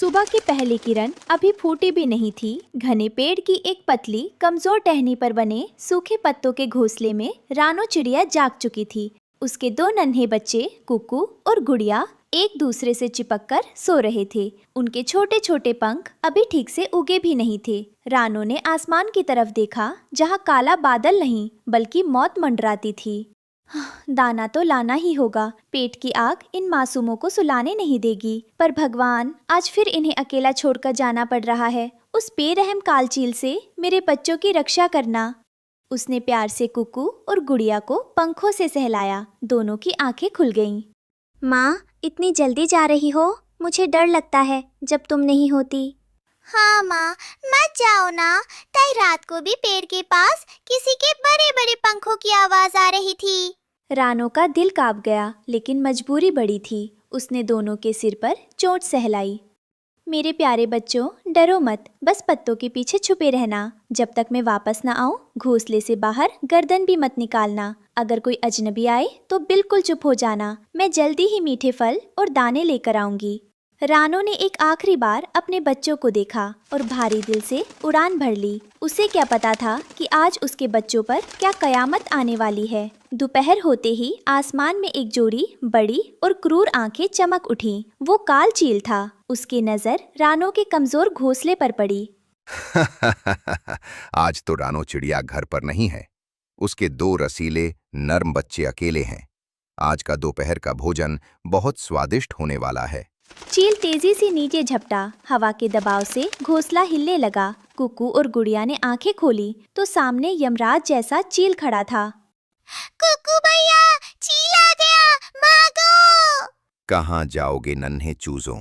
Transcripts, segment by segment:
सुबह की पहली किरण अभी फूटी भी नहीं थी। घने पेड़ की एक पतली कमजोर टहनी पर बने सूखे पत्तों के घोंसले में रानो चिड़िया जाग चुकी थी। उसके दो नन्हे बच्चे कुकू और गुड़िया एक दूसरे से चिपककर सो रहे थे। उनके छोटे छोटे पंख अभी ठीक से उगे भी नहीं थे। रानो ने आसमान की तरफ देखा, जहाँ काला बादल नहीं बल्कि मौत मंडराती थी। दाना तो लाना ही होगा। पेट की आग इन मासूमों को सुलाने नहीं देगी। पर भगवान, आज फिर इन्हें अकेला छोड़कर जाना पड़ रहा है। उस बेरहम कालचील से मेरे बच्चों की रक्षा करना। उसने प्यार से कुकू और गुड़िया को पंखों से सहलाया। दोनों की आंखें खुल गईं। माँ, इतनी जल्दी जा रही हो? मुझे डर लगता है जब तुम नहीं होती। हाँ माँ, मत जाओ ना। कल रात को भी पेड़ के पास किसी के बड़े बड़े पंखों की आवाज आ रही थी। रानो का दिल कांप गया, लेकिन मजबूरी बड़ी थी। उसने दोनों के सिर पर चोट सहलाई। मेरे प्यारे बच्चों, डरो मत, बस पत्तों के पीछे छुपे रहना। जब तक मैं वापस न आऊं, घोंसले से बाहर गर्दन भी मत निकालना। अगर कोई अजनबी आए तो बिल्कुल चुप हो जाना। मैं जल्दी ही मीठे फल और दाने लेकर आऊंगी। रानो ने एक आखिरी बार अपने बच्चों को देखा और भारी दिल से उड़ान भर ली। उसे क्या पता था कि आज उसके बच्चों पर क्या कयामत आने वाली है। दोपहर होते ही आसमान में एक जोड़ी बड़ी और क्रूर आंखें चमक उठीं। वो काल चील था। उसकी नजर रानो के कमजोर घोंसले पर पड़ी। आज तो रानो चिड़िया घर पर नहीं है। उसके दो रसीले नर्म बच्चे अकेले हैं। आज का दोपहर का भोजन बहुत स्वादिष्ट होने वाला है। चील तेजी से नीचे झपटा। हवा के दबाव से घोंसला हिलने लगा। कुकू और गुड़िया ने आंखें खोली तो सामने यमराज जैसा चील खड़ा था। कुकू भैया, चील आ गया, भागो! कहाँ जाओगे नन्हे चूजों?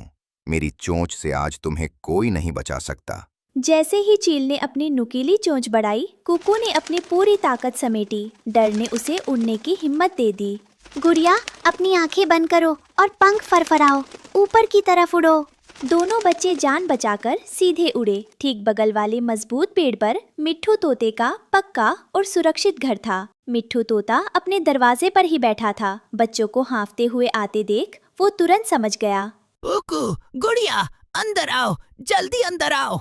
मेरी चोंच से आज तुम्हें कोई नहीं बचा सकता। जैसे ही चील ने अपनी नुकीली चोंच बढ़ाई, कुकू ने अपनी पूरी ताकत समेटी। डर ने उसे उड़ने की हिम्मत दे दी। गुड़िया, अपनी आंखें बंद करो और पंख फरफराओ, ऊपर की तरफ उड़ो। दोनों बच्चे जान बचाकर सीधे उड़े। ठीक बगल वाले मजबूत पेड़ पर मिट्ठू तोते का पक्का और सुरक्षित घर था। मिट्ठू तोता अपने दरवाजे पर ही बैठा था। बच्चों को हाँफते हुए आते देख वो तुरंत समझ गया। कुकू, गुड़िया, अंदर आओ, जल्दी अंदर आओ।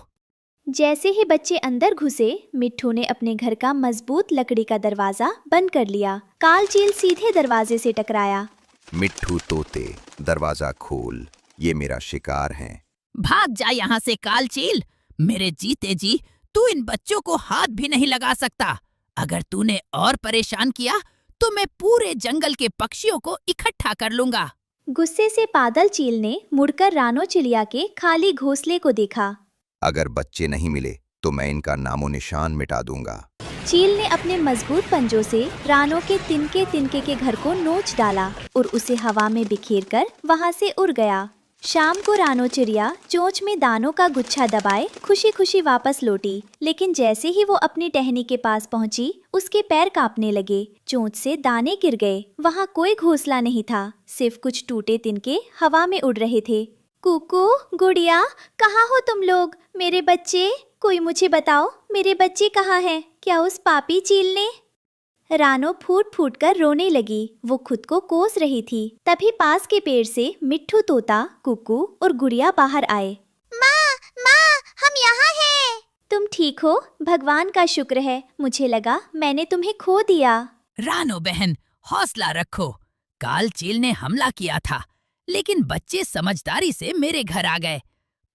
जैसे ही बच्चे अंदर घुसे, मिट्ठू ने अपने घर का मजबूत लकड़ी का दरवाजा बंद कर लिया। काल चील सीधे दरवाजे से टकराया। मिट्ठू तोते, दरवाजा खोल, ये मेरा शिकार है। भाग जा यहाँ से कालचील। मेरे जीते जी तू इन बच्चों को हाथ भी नहीं लगा सकता। अगर तूने और परेशान किया तो मैं पूरे जंगल के पक्षियों को इकट्ठा कर लूंगा। गुस्से से बादल चील ने मुड़कर रानो चिड़िया के खाली घोंसले को देखा। अगर बच्चे नहीं मिले तो मैं इनका नामो निशान मिटा दूंगा। चील ने अपने मजबूत पंजों से रानो के तिनके तिनके के घर को नोच डाला और उसे हवा में बिखेरकर वहां से उड़ गया। शाम को रानो चिड़िया चोंच में दानों का गुच्छा दबाए खुशी खुशी वापस लौटी। लेकिन जैसे ही वो अपनी टहनी के पास पहुंची, उसके पैर कांपने लगे। चोंच से दाने गिर गए। वहाँ कोई घोंसला नहीं था, सिर्फ कुछ टूटे तिनके हवा में उड़ रहे थे। कुकू, गुड़िया, कहाँ हो तुम लोग? मेरे बच्चे, कोई मुझे बताओ, मेरे बच्चे कहाँ हैं? क्या उस पापी चील ने? रानो फूट फूट कर रोने लगी। वो खुद को कोस रही थी। तभी पास के पेड़ से मिट्ठू तोता, कुकू और गुड़िया बाहर आए। माँ, हम यहाँ हैं। तुम ठीक हो? भगवान का शुक्र है। मुझे लगा मैंने तुम्हें खो दिया। रानो बहन, हौसला रखो। कालचील ने हमला किया था, लेकिन बच्चे समझदारी से मेरे घर आ गए।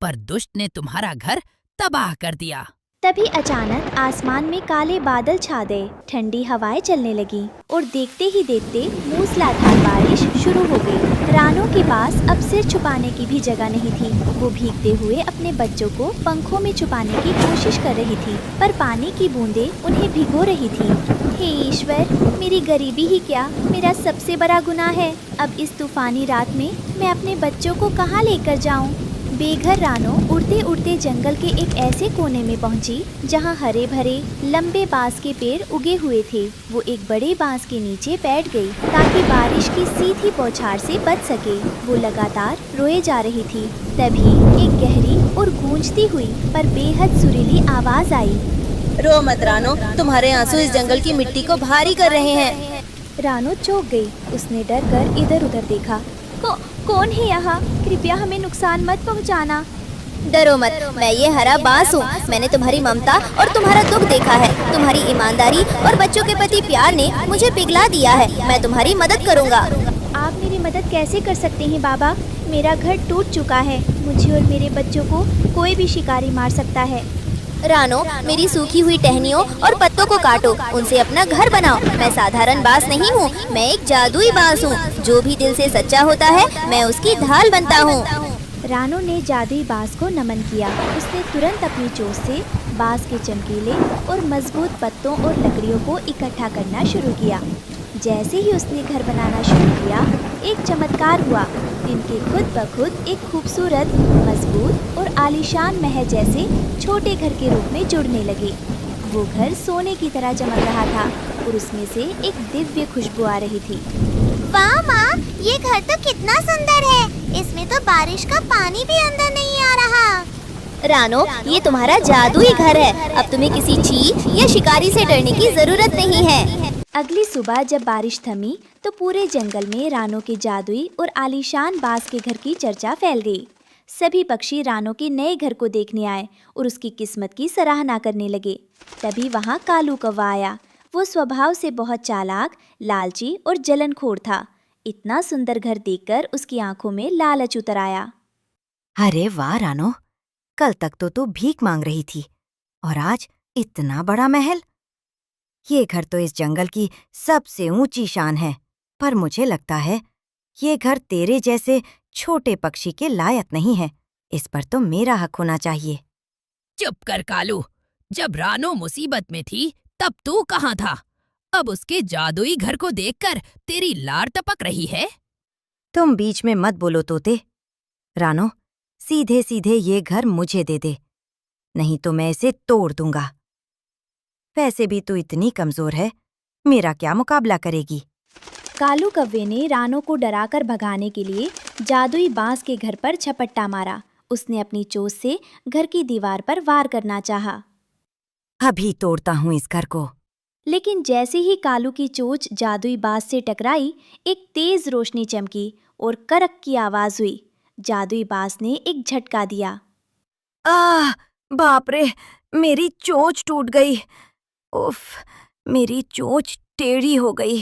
पर दुष्ट ने तुम्हारा घर तबाह कर दिया। तभी अचानक आसमान में काले बादल छा गए। ठंडी हवाएं चलने लगी और देखते ही देखते मूसलाधार बारिश शुरू हो गई। रानो के पास अब सिर छुपाने की भी जगह नहीं थी। वो भीगते हुए अपने बच्चों को पंखों में छुपाने की कोशिश कर रही थी, पर पानी की बूंदें उन्हें भिगो रही थी। हे ईश्वर, मेरी गरीबी ही क्या मेरा सबसे बड़ा गुनाह है। अब इस तूफानी रात में मैं अपने बच्चों को कहाँ लेकर जाऊँ? बेघर रानो उड़ते उड़ते जंगल के एक ऐसे कोने में पहुंची जहां हरे भरे लंबे बांस के पेड़ उगे हुए थे। वो एक बड़े बांस के नीचे बैठ गई ताकि बारिश की सीधी बौछार से बच सके। वो लगातार रोए जा रही थी। तभी एक गहरी और गूंजती हुई पर बेहद सुरीली आवाज आई। रो मत रानो, तुम्हारे आंसू इस जंगल की मिट्टी को भारी कर रहे हैं। रानो चौंक गई। उसने डर कर इधर उधर देखा। कौन है यहाँ? कृपया हमें नुकसान मत पहुँचाना। डरो मत, मैं ये हरा बांस हूँ। मैंने तुम्हारी ममता और तुम्हारा दुख देखा है। तुम्हारी ईमानदारी और बच्चों के प्रति प्यार ने मुझे पिघला दिया है। मैं तुम्हारी मदद करूँगा। आप मेरी मदद कैसे कर सकते हैं बाबा? मेरा घर टूट चुका है। मुझे और मेरे बच्चों को कोई भी शिकारी मार सकता है। रानो, मेरी सूखी हुई टहनियों और पत्तों को काटो, उनसे अपना घर बनाओ। मैं साधारण बांस नहीं हूँ, मैं एक जादुई बांस हूँ। जो भी दिल से सच्चा होता है, मैं उसकी ढाल बनता हूँ। रानो ने जादुई बांस को नमन किया। उसने तुरंत अपनी चोंच से बांस के चमकीले और मजबूत पत्तों और लकड़ियों को इकट्ठा करना शुरू किया। जैसे ही उसने घर बनाना शुरू किया, एक चमत्कार हुआ। इनके खुद ब खुद एक खूबसूरत, मजबूत और आलीशान महल जैसे छोटे घर के रूप में जुड़ने लगे। वो घर सोने की तरह चमक रहा था और उसमें से एक दिव्य खुशबू आ रही थी। वाह माँ, ये घर तो कितना सुंदर है। इसमें तो बारिश का पानी भी अंदर नहीं आ रहा। रानो, ये तुम्हारा जादुई घर है। अब तुम्हें किसी चीज या शिकारी से डरने की जरूरत नहीं है। अगली सुबह जब बारिश थमी तो पूरे जंगल में रानो के जादुई और आलीशान बांस के घर की चर्चा फैल गई। सभी पक्षी रानो के नए घर को देखने आए और उसकी किस्मत की सराहना करने लगे। तभी वहाँ कालू कौवा आया। वो स्वभाव से बहुत चालाक, लालची और जलनखोर था। इतना सुंदर घर देखकर उसकी आंखों में लालच उतर आया। अरे वाह रानो, कल तक तो तू भीख मांग रही थी और आज इतना बड़ा महल। ये घर तो इस जंगल की सबसे ऊंची शान है, पर मुझे लगता है ये घर तेरे जैसे छोटे पक्षी के लायक नहीं है। इस पर तो मेरा हक होना चाहिए। चुप कर कालू, जब रानो मुसीबत में थी तब तू कहाँ था? अब उसके जादुई घर को देखकर तेरी लार टपक रही है। तुम बीच में मत बोलो तोते। रानो, सीधे सीधे ये घर मुझे दे दे, नहीं तो मैं इसे तोड़ दूंगा। वैसे भी तू इतनी कमजोर है, मेरा क्या मुकाबला करेगी? कालू कौवे ने रानो को डराकर भगाने के लिए जादुई बांस के घर पर झपट्टा मारा। उसने अपनी चोंच से घर की दीवार पर वार करना चाहा। अभी तोड़ता हूँ इस घर को। लेकिन जैसे ही कालू की चोंच जादुई बांस से टकराई, एक तेज रोशनी चमकी और करक की आवाज हुई। जादुई बांस ने एक झटका दिया। आह, बाप रे, मेरी चोंच टूट गई। उफ, मेरी चोंच टेढ़ी हो गई।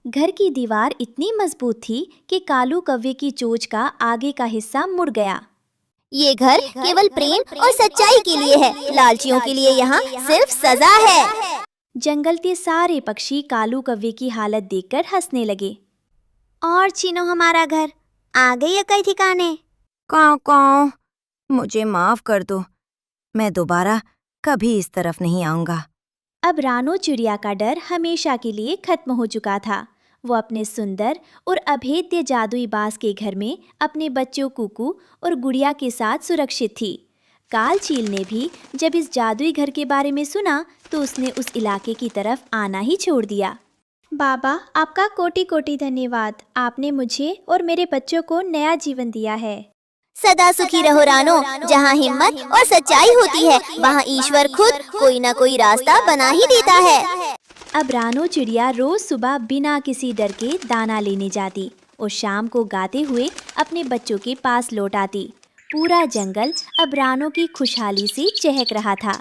घर की दीवार इतनी मजबूत थी कि कालू कौवे की चोंच का आगे का हिस्सा मुड़ गया। ये घर केवल प्रेम और सच्चाई के लिए है। लालचियों के लिए यहाँ सिर्फ सजा है। जंगल के सारे पक्षी कालू कौवे की हालत देखकर हंसने लगे। और छीनो हमारा घर, आ गई कई ठिकाने। काऊ काऊ, मुझे माफ कर दो। मैं दोबारा कभी इस तरफ नहीं आऊंगा। अब रानो चिड़िया का डर हमेशा के लिए खत्म हो चुका था। वो अपने सुंदर और अभेद्य जादुई बांस के घर में अपने बच्चों कुकू और गुड़िया के साथ सुरक्षित थी। काल चील ने भी जब इस जादुई घर के बारे में सुना तो उसने उस इलाके की तरफ आना ही छोड़ दिया। बाबा, आपका कोटि कोटि धन्यवाद। आपने मुझे और मेरे बच्चों को नया जीवन दिया है। सदा सुखी रहो रानो। जहाँ हिम्मत और सच्चाई होती है, वहाँ ईश्वर खुद कोई ना कोई रास्ता बना ही देता है। अब रानो चिड़िया रोज सुबह बिना किसी डर के दाना लेने जाती और शाम को गाते हुए अपने बच्चों के पास लौट आती। पूरा जंगल अब रानो की खुशहाली से चहक रहा था।